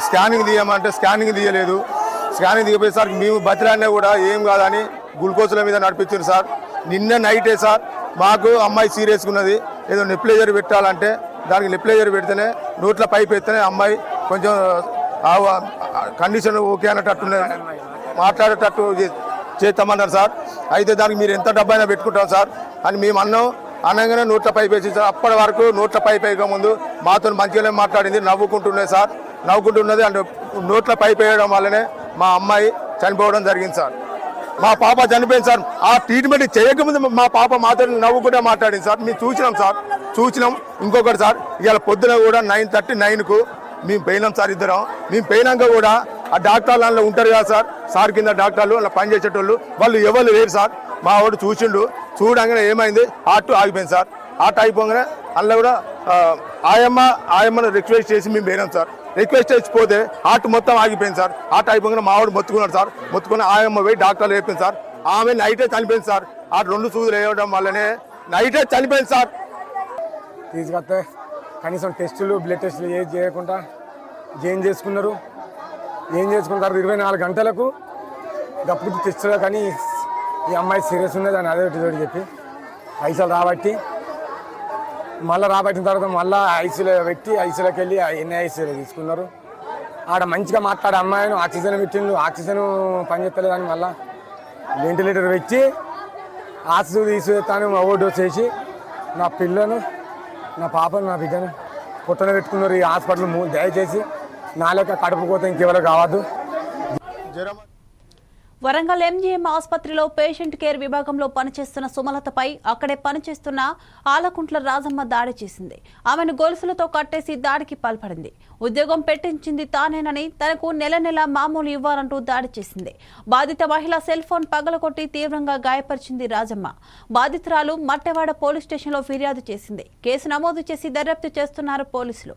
స్కానింగ్ తీయమంటే స్కానింగ్ తీయలేదు. స్కానింగ్ తీయపోయేసరికి మేము బతిలాడినా కూడా ఏం కాదని గ్లూకోజ్ల మీద నడిపించారు సార్. నిన్న నైటే సార్ మాకు అమ్మాయి సీరియస్గా ఉన్నది, ఏదో నెప్లేజర్ పెట్టాలంటే దానికి నెప్లేజర్ పెడితేనే నోట్ల పైప్ ఎత్తేనే అమ్మాయి కొంచెం కండిషన్ ఓకే అనేటట్టు మాట్లాడేటట్టు చేస్తామన్నారు సార్. అయితే దానికి మీరు ఎంత డబ్బైనా పెట్టుకుంటాం సార్ అని మేము అనగానే నోట్ల పైప్ వేసి సార్. అప్పటి వరకు నోట్ల పైప్ వేయక ముందు మాతో మంచిగానే మాట్లాడింది, నవ్వుకుంటున్నది సార్. నవ్వుకుంటున్నది అంటే నోట్ల పైప్ వేయడం వల్లనే మా అమ్మాయి చనిపోవడం జరిగింది సార్. మా పాప చనిపోయింది సార్. ఆ ట్రీట్మెంట్ చేయకముందు మా పాప మాతో నవ్వుకుంటే మాట్లాడింది సార్. మేము చూసినాం. ఇంకొకటి సార్, ఇవాళ పొద్దున కూడా 9:30, 9కు మేము పోయినాం సార్. ఇద్దరం మేము పోయినాక కూడా ఆ డాక్టర్లు అందులో ఉంటారు కదా సార్ కింద డాక్టర్లు అలా పనిచేసేటోళ్ళు వాళ్ళు ఎవరు లేరు సార్. మా వాడు చూడంగానే ఏమైంది, హార్ట్ ఆగిపోయింది సార్. హార్ట్ అయిపోగానే అందులో కూడా ఆయమ్మను రిక్వెస్ట్ చేసి మేము పోయినాం సార్. రిక్వెస్ట్ చేసిపోతే హార్ట్ మొత్తం ఆగిపోయింది సార్. హార్ట్ అయిపోగానే మా వాడు మొత్తుకున్నాడు సార్. మొత్తుకుని ఆయమ్మ పోయి డాక్టర్లు చెప్పింది సార్. ఆమె నైటే చనిపోయింది సార్. ఆ 2 సూదులు వేయడం వల్లనే నైటే చనిపోయింది సార్. తీసుకొస్తే కనీసం టెస్టులు, బ్లడ్ టెస్టులు ఏది చేయకుండా ఏం చేసుకున్నారు 24 గంటలకు గప్పుడు టెస్టులు కానీ ఈ అమ్మాయి సీరియస్ ఉన్నది అని అదే చెప్పి పైసలు రాబట్టిన తర్వాత మళ్ళీ ఐసీలో పెట్టి ఐసీలోకి వెళ్ళి NICలో తీసుకున్నారు. ఆడ మంచిగా మాట్లాడే అమ్మాయిని ఆక్సిజన్ పెట్టిండు, ఆక్సిజన్ పనిచేస్తలేదని మళ్ళీ వెంటిలేటర్ పెట్టి ఆక్సిజన్ తీసేస్తాను ఓవర్డోస్ చేసి నా పిల్లను, నా పాపను, నా బిడ్డను పొట్టన పెట్టుకున్నారు ఈ హాస్పిటల్. దయచేసి నా లెక్క కడుపు కోత ఇంకెవరో కావద్దు. వరంగల్ ఎంజీఎం ఆసుపత్రిలో పేషెంట్ కేర్ విభాగంలో పనిచేస్తున్న సుమలతపై అక్కడే పనిచేస్తున్న ఆలకుంట్ల రాజమ్మ దాడి చేసింది. ఆమెను గొలుసులతో కట్టేసి దాడికి పాల్పడింది. ఉద్యోగం పెట్టించింది తానేనని, తనకు నెల నెల మామూలు ఇవ్వాలంటూ దాడి చేసింది. బాధిత మహిళ సెల్ ఫోన్ పగలగొట్టి తీవ్రంగా గాయపరిచింది రాజమ్మ. బాధితురాలు మట్టెవాడ పోలీస్ స్టేషన్లో ఫిర్యాదు చేసింది. కేసు నమోదు చేసి దర్యాప్తు చేస్తున్నారు పోలీసులు.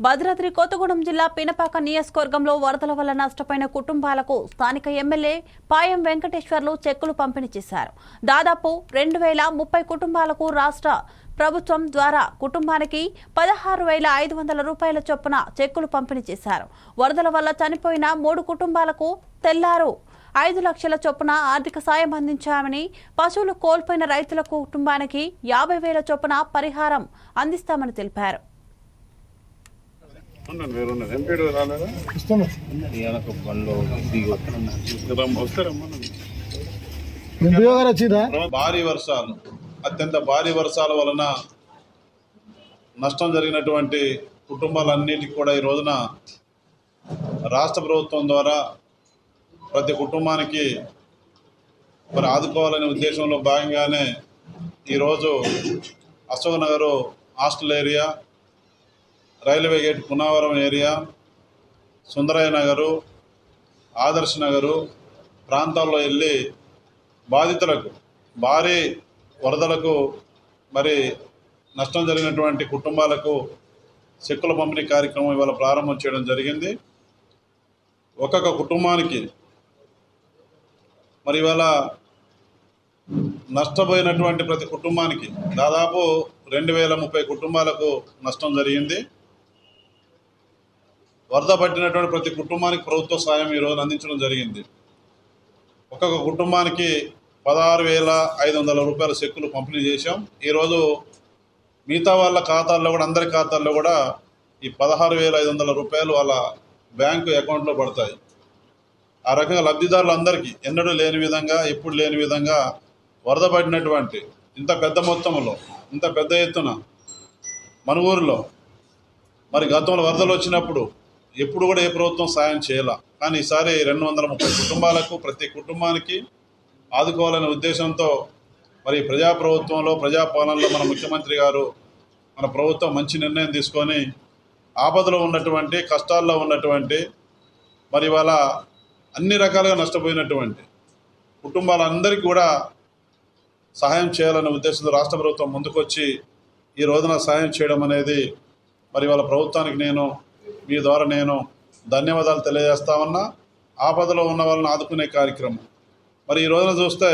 భద్రాద్రి కొత్తగూడెం జిల్లా పినపాక నియోజకవర్గంలో వరదల వల్ల నష్టపోయిన కుటుంబాలకు స్థానిక ఎమ్మెల్యే పాయం వెంకటేశ్వర్లు చెక్కులు పంపిణీ చేశారు. దాదాపు 2030 కుటుంబాలకు రాష్ట్ర ప్రభుత్వం ద్వారా కుటుంబానికి 16,500 రూపాయల చొప్పున చెక్కులు పంపిణీ చేశారు. వరదల వల్ల చనిపోయిన 3 కుటుంబాలకు తెల్లారు 5 లక్షల చొప్పున ఆర్థిక సాయం అందించామని, పశువులు కోల్పోయిన రైతుల కుటుంబానికి 50,000 చొప్పున పరిహారం అందిస్తామని తెలిపారు. భారీ వర్షాలు, అత్యంత భారీ వర్షాల వలన నష్టం జరిగినటువంటి కుటుంబాలన్నిటికీ కూడా ఈ రోజున రాష్ట్ర ప్రభుత్వం ద్వారా ప్రతి కుటుంబానికి మరి ఆదుకోవాలనే ఉద్దేశంలో భాగంగానే ఈరోజు Ashok Nagar hostel area, railway gate పునావరం ఏరియా, సుందరయ్య నగరు, ఆదర్శ్ నగరు ప్రాంతాల్లో వెళ్ళి బాధితులకు, భారీ వరదలకు మరి నష్టం జరిగినటువంటి కుటుంబాలకు చెక్కుల పంపిణీ కార్యక్రమం ఇవాళ ప్రారంభం చేయడం జరిగింది. ఒక్కొక్క కుటుంబానికి మరి ఇవాళ నష్టపోయినటువంటి ప్రతి కుటుంబానికి దాదాపు 2030 కుటుంబాలకు నష్టం జరిగింది. వరద పట్టినటువంటి ప్రతి కుటుంబానికి ప్రభుత్వ సాయం ఈరోజు అందించడం జరిగింది. ఒక్కొక్క కుటుంబానికి 16,500 రూపాయల చెక్కులు పంపిణీ చేశాం. ఈరోజు మిగతా వాళ్ళ ఖాతాల్లో కూడా, అందరి ఖాతాల్లో కూడా ఈ 16,500 రూపాయలు వాళ్ళ బ్యాంకు అకౌంట్లో పడతాయి. ఆ రకంగా లబ్ధిదారులందరికీ ఎన్నడూ లేని విధంగా, ఎప్పుడు లేని విధంగా వరద పడినటువంటి ఇంత పెద్ద మొత్తంలో, ఇంత పెద్ద ఎత్తున మన ఊరిలో మరి గతంలో వరదలు వచ్చినప్పుడు ఎప్పుడు కూడా ఏ ప్రభుత్వం సాయం చేయాల, కానీ ఈసారి 230 కుటుంబాలకు, ప్రతి కుటుంబానికి ఆదుకోవాలనే ఉద్దేశంతో మరి ప్రజాప్రభుత్వంలో, ప్రజాపాలనలో మన ముఖ్యమంత్రి గారు, మన ప్రభుత్వం మంచి నిర్ణయం తీసుకొని ఆపదలో ఉన్నటువంటి, కష్టాల్లో ఉన్నటువంటి, మరి ఇవాళ అన్ని రకాలుగా నష్టపోయినటువంటి కుటుంబాలందరికీ కూడా సహాయం చేయాలనే ఉద్దేశంతో రాష్ట్ర ప్రభుత్వం ముందుకొచ్చి ఈ రోజున సహాయం చేయడం అనేది మరి వాళ్ళ ప్రభుత్వానికి మీ ద్వారా నేను ధన్యవాదాలు తెలియజేస్తామన్నా. ఆపదలో ఉన్న వాళ్ళని ఆదుకునే కార్యక్రమం మరి ఈ రోజున చూస్తే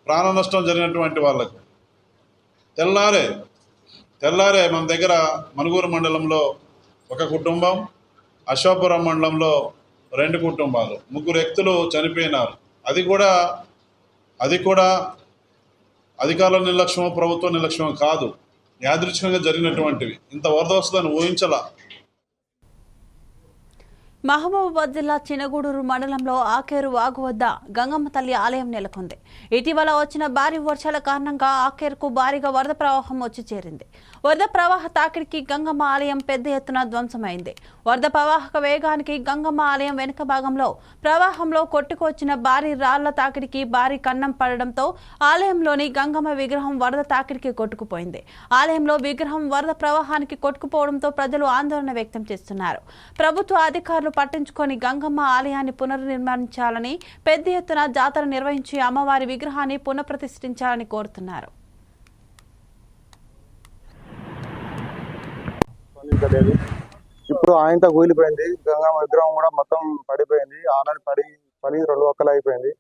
ప్రాణ నష్టం జరిగినటువంటి వాళ్ళకు తెల్లారే మన దగ్గర మనుగూరు మండలంలో ఒక కుటుంబం, అశోకపురం మండలంలో 2 కుటుంబాలు, 3 వ్యక్తులు చనిపోయినారు. అది కూడా అధికారుల నిర్లక్ష్యం, ప్రభుత్వ నిర్లక్ష్యం కాదు, యాదృచ్ఛికంగా జరిగినటువంటివి. ఇంత వరద వస్తుందని ఊహించలా. మహబూబాబాద్ జిల్లా చినగూడూరు మండలంలో ఆకేరు వాగు వద్ద గంగమ్మ తల్లి ఆలయం నెలకొంది. ఇటీవల వచ్చిన భారీ వర్షాల కారణంగా ఆకేరుకు భారీగా వరద ప్రవాహం వచ్చి చేరింది. వరద ప్రవాహ తాకిడికి గంగమ్మ ఆలయం పెద్ద ఎత్తున ధ్వంసమైంది. వరద ప్రవాహక వేగానికి గంగమ్మ ఆలయం వెనుక భాగంలో ప్రవాహంలో కొట్టుకొచ్చిన భారీ రాళ్ల తాకిడికి భారీ కన్నం పడడంతో ఆలయంలోని గంగమ్మ విగ్రహం వరద తాకిడికి కొట్టుకుపోయింది. ఆలయంలో విగ్రహం వరద ప్రవాహానికి కొట్టుకుపోవడంతో ప్రజలు ఆందోళన వ్యక్తం చేస్తున్నారు. ప్రభుత్వ అధికారులు పట్టించుకొని గంగమ్మ ఆలయాన్ని పునర్నిర్మించాలని, పెద్ద ఎత్తున జాతర నిర్వహించి అమ్మవారి విగ్రహాన్ని పునఃప్రతిష్ఠించాలని కోరుతున్నారు. ఇప్పుడు ఆయనతో కూలిపోయింది. గంగమ్మ విగ్రహం కూడా మొత్తం పడిపోయింది. ఆల్రెడీ పడి 2 ఒక్కలు అయిపోయింది.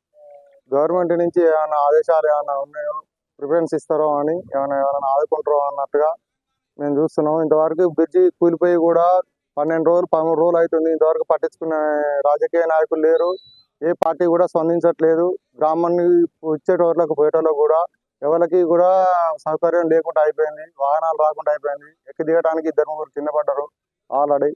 గవర్నమెంట్ నుంచి ఏమైనా ఆదేశాలు ఏమైనా ఉన్నాయో, ప్రిఫరెన్స్ ఇస్తారో అని, ఏమైనా ఆదుకుంటారో అన్నట్టుగా మేము చూస్తున్నాం. ఇంతవరకు బ్రిడ్జి కూలిపోయి కూడా 12 రోజులు 13 రోజులు అవుతుంది. ఇంతవరకు పట్టించుకునే రాజకీయ నాయకులు లేరు. ఏ పార్టీ కూడా స్పందించట్లేదు. గ్రామాన్ని వచ్చేటోళ్ళకు పోయేటోళ్ళకు కూడా ఎవరికి కూడా సౌకర్యం లేకుండా అయిపోయింది. వాహనాలు రాకుండా అయిపోయింది. ఎక్కి దిగడానికి 2-3 కింద పడ్డారు ఆల్రెడీ.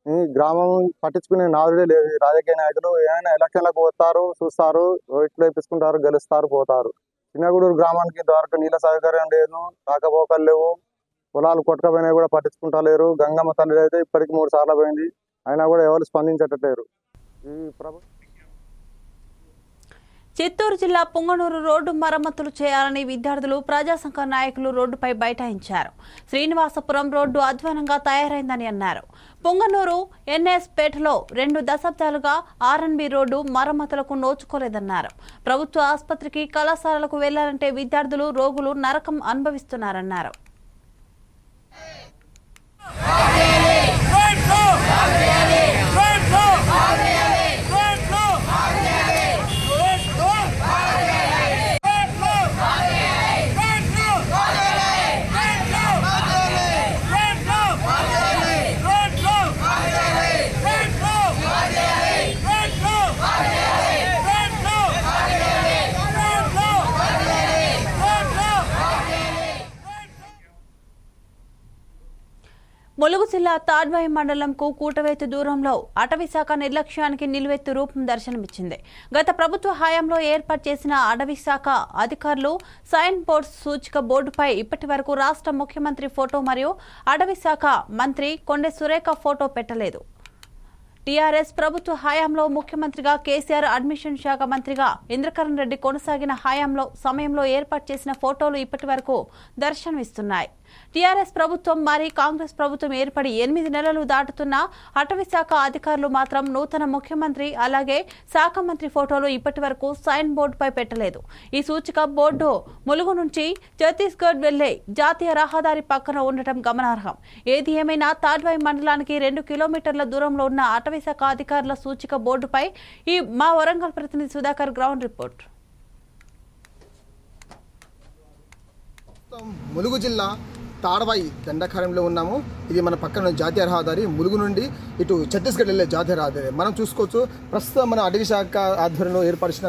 ఈ గ్రామం పట్టించుకునే నాదుడే లేదు. ఈ రాజకీయ నాయకులు ఏమైనా ఎలక్షన్లకు వస్తారు, చూస్తారు, ఓట్లు వేపించుకుంటారు, గెలుస్తారు, పోతారు. చిన్నగూడూరు గ్రామానికి ఇంతవరకు నీళ్ళ సౌకర్యం లేదు, రాకపోకలు లేవు, పొలాలు కొట్టుకపోయినా కూడా పట్టించుకుంటలేరు. గంగమ్మ తల్లి అయితే ఇప్పటికి 3 సార్లు పోయింది, అయినా కూడా ఎవరు స్పందించట్లేరు. ఈ ప్రభుత్వం చిత్తూరు జిల్లా పుంగనూరు రోడ్డు మరమ్మతులు చేయాలని విద్యార్థులు ప్రజాసంఘ నాయకులు రోడ్డుపై బైఠాయించారు. శ్రీనివాసపురం రోడ్డు అధ్వానంగా తయారైందని అన్నారు. పుంగనూరు ఎన్ఎస్ పేటలో 2 దశాబ్దాలుగా ఆర్ఎన్బి రోడ్డు మరమ్మతులకు నోచుకోలేదన్నారు. ప్రభుత్వ ఆసుపత్రికి, కళాశాలలకు వెళ్లాలంటే విద్యార్థులు, రోగులు నరకం అనుభవిస్తున్నారన్నారు. ములుగు జిల్లా తాడ్వాయి మండలంకు కూటవేతు దూరంలో అటవీశాఖ నిర్లక్ష్యానికి నిలువెత్తు రూపం దర్శనమిచ్చింది. గత ప్రభుత్వ హయాంలో ఏర్పాటు చేసిన అటవీశాఖ అధికారులు సైన్ బోర్డ్స్ సూచిక బోర్డుపై ఇప్పటి వరకు రాష్ట్ర ముఖ్యమంత్రి ఫోటో మరియు అటవీశాఖ మంత్రి కొండె సురేఖ ఫోటో పెట్టలేదు. టీఆర్ఎస్ ప్రభుత్వ హయాంలో ముఖ్యమంత్రిగా కేసీఆర్, అడ్మిషన్ శాఖ మంత్రిగా ఇంద్రకరణ్ రెడ్డి కొనసాగిన సమయంలో ఏర్పాటు చేసిన ఫోటోలు ఇప్పటి వరకు దర్శనమిస్తున్నాయి. టీఆర్ఎస్ ప్రభుత్వం మరి కాంగ్రెస్ ప్రభుత్వం ఏర్పడి 8 నెలలు దాటుతున్నా అటవీశాఖ అధికారులు మాత్రం నూతన ముఖ్యమంత్రి అలాగే శాఖ మంత్రి ఫోటోలు ఇప్పటి వరకు సైన్ బోర్డుపై పెట్టలేదు. ఈ సూచిక బోర్డు ములుగు నుంచి ఛత్తీస్గఢ్ వెళ్లే జాతీయ రహదారి పక్కన ఉండటం గమనార్హం. ఏది ఏమైనా తాడ్వాయి మండలానికి 2 కిలోమీటర్ల దూరంలో ఉన్న అటవీశాఖ అధికారుల సూచిక బోర్డుపై మా వరంగల్ ప్రతినిధి సుధాకర్ గ్రౌండ్ రిపోర్ట్. ములుగు జిల్లా తాడ్వాయి దండకార్యంలో ఉన్నాము. ఇది మన పక్కన జాతీయ రహదారి, ములుగు నుండి ఇటు ఛత్తీస్గఢ్ వెళ్ళే జాతీయ రహదారి. మనం చూసుకోవచ్చు, ప్రస్తుతం మన అటవీ శాఖ ఆధ్వర్యంలో ఏర్పరిచిన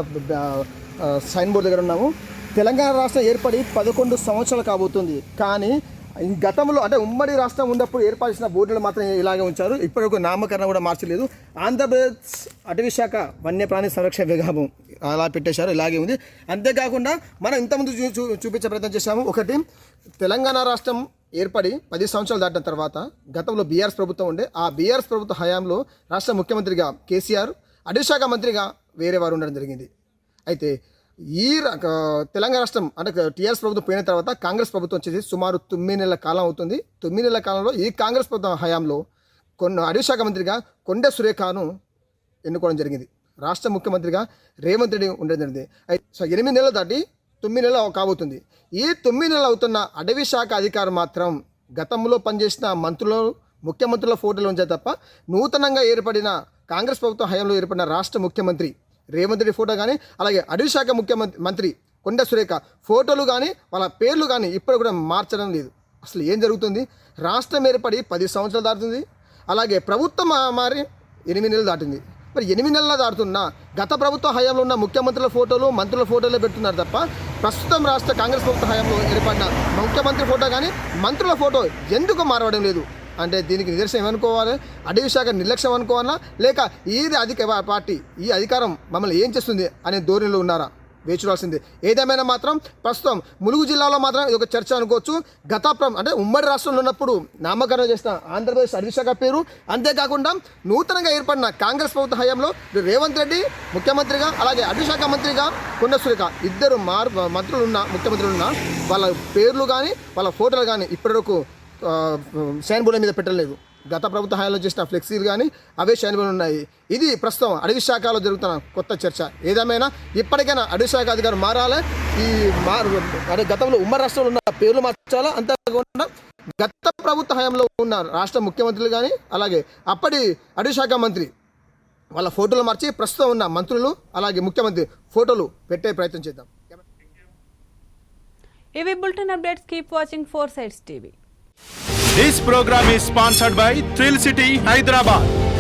సైన్ బోర్డు దగ్గర ఉన్నాము. తెలంగాణ రాష్ట్రం ఏర్పడి 11 సంవత్సరాలు కాబోతుంది. కానీ గతంలో అంటే ఉమ్మడి రాష్ట్రం ఉన్నప్పుడు ఏర్పరిచిన బోర్డులు మాత్రం ఇలాగే ఉంచారు. ఇప్పటివరకు నామకరణ కూడా మార్చలేదు. ఆంధ్రప్రదేశ్ అటవీ శాఖ వన్యప్రాణి సంరక్షణ విభాగం అలా పెట్టేశారు, ఇలాగే ఉంది. అంతేకాకుండా మనం ఇంతకుముందు చూపించే ప్రయత్నం చేశాము. ఒకటి, తెలంగాణ రాష్ట్రం ఏర్పడి 10 సంవత్సరాలు దాటిన తర్వాత గతంలో బీఆర్ఎస్ ప్రభుత్వం ఉండే, ఆ బీఆర్ఎస్ ప్రభుత్వ హయాంలో రాష్ట్ర ముఖ్యమంత్రిగా కేసీఆర్, అటవీ శాఖ మంత్రిగా వేరే వారు ఉండడం జరిగింది. అయితే ఈ తెలంగాణ రాష్ట్రం అంటే టీఆర్ఎస్ ప్రభుత్వం పోయిన తర్వాత కాంగ్రెస్ ప్రభుత్వం వచ్చేసి సుమారు 9 నెలల కాలం అవుతుంది. 9 నెలల కాలంలో ఈ కాంగ్రెస్ ప్రభుత్వం హయాంలో అటవీ శాఖ మంత్రిగా కొండె సురేఖను ఎన్నుకోవడం జరిగింది. రాష్ట్ర ముఖ్యమంత్రిగా రేవంత్ రెడ్డి ఉండడం జరిగింది. 8 నెలలు దాటి 9 నెలలు కాబోతుంది. ఈ 9 నెలలు అవుతున్న అటవీ శాఖ అధికారులు మాత్రం గతంలో పనిచేసిన మంత్రులు, ముఖ్యమంత్రుల ఫోటోలు ఉంచే తప్ప నూతనంగా ఏర్పడిన కాంగ్రెస్ ప్రభుత్వం హయాంలో ఏర్పడిన రాష్ట్ర ముఖ్యమంత్రి రేవంత్ రెడ్డి ఫోటో కానీ, అలాగే అటవీ శాఖ మంత్రి కొండె సురేఖ ఫోటోలు కానీ, వాళ్ళ పేర్లు కానీ ఇప్పుడు కూడా మార్చడం లేదు. అసలు ఏం జరుగుతుంది? రాష్ట్రం ఏర్పడి 10 సంవత్సరాలు దాటుతుంది, అలాగే ప్రభుత్వం మారి 8 నెలలు దాటింది. మరి 8 నెలలు దాటుతున్నా గత ప్రభుత్వ హయాంలో ఉన్న ముఖ్యమంత్రుల ఫోటోలు, మంత్రుల ఫోటోలే పెడుతున్నారు తప్ప ప్రస్తుతం రాష్ట్ర కాంగ్రెస్ ప్రభుత్వ హయాంలో ఏర్పడిన ముఖ్యమంత్రి ఫోటో కానీ, మంత్రుల ఫోటో ఎందుకు మారవడం లేదు అంటే దీనికి నిదర్శనం ఏమనుకోవాలి? అటవీ శాఖ నిర్లక్ష్యం అనుకోవాలా, లేక ఇది పార్టీ ఈ అధికారం మమ్మల్ని ఏం చేస్తుంది అనే ధోరణిలో ఉన్నారా? వేచి చూడాల్సిందే. ఏదేమైనా మాత్రం ప్రస్తుతం ములుగు జిల్లాలో మాత్రం ఇది ఒక చర్చ అనుకోవచ్చు. అంటే ఉమ్మడి రాష్ట్రంలో ఉన్నప్పుడు నామకరణం చేసిన ఆంధ్రప్రదేశ్ అటవీ శాఖ పేరు, అంతేకాకుండా నూతనంగా ఏర్పడిన కాంగ్రెస్ ప్రభుత్వ హయాంలో రేవంత్ రెడ్డి ముఖ్యమంత్రిగా, అలాగే అటవీ శాఖ మంత్రిగా కొండె సురేఖ ఇద్దరు ముఖ్యమంత్రులు ఉన్న వాళ్ళ పేర్లు కానీ, వాళ్ళ ఫోటోలు కానీ ఇప్పటివరకు సైన్ బోర్డుల మీద పెట్టలేదు. గత ప్రభుత్వ హయాంలో చేసిన ఫ్లెక్సీలు కానీ అవే సైన్ బోర్డులు ఉన్నాయి. ఇది ప్రస్తుతం అటవీ శాఖలో జరుగుతున్న కొత్త చర్చ. ఏదేమైనా ఇప్పటికైనా అటవీ శాఖ అధికారులు మారాలి. అంటే గతంలో ఉమ్మడి రాష్ట్రంలో ఉన్న పేర్లు మార్చాలా, అంతేకాకుండా గత ప్రభుత్వ హయాంలో ఉన్న రాష్ట్ర ముఖ్యమంత్రులు కానీ, అలాగే అప్పటి అటవీ శాఖ మంత్రి వాళ్ళ ఫోటోలు మార్చి ప్రస్తుతం ఉన్న మంత్రులు అలాగే ముఖ్యమంత్రి ఫోటోలు పెట్టే ప్రయత్నం చేద్దాం. ఇవి bulletin updates. Keep watching 4 Sides TV. This program is sponsored by Thrill City, Hyderabad.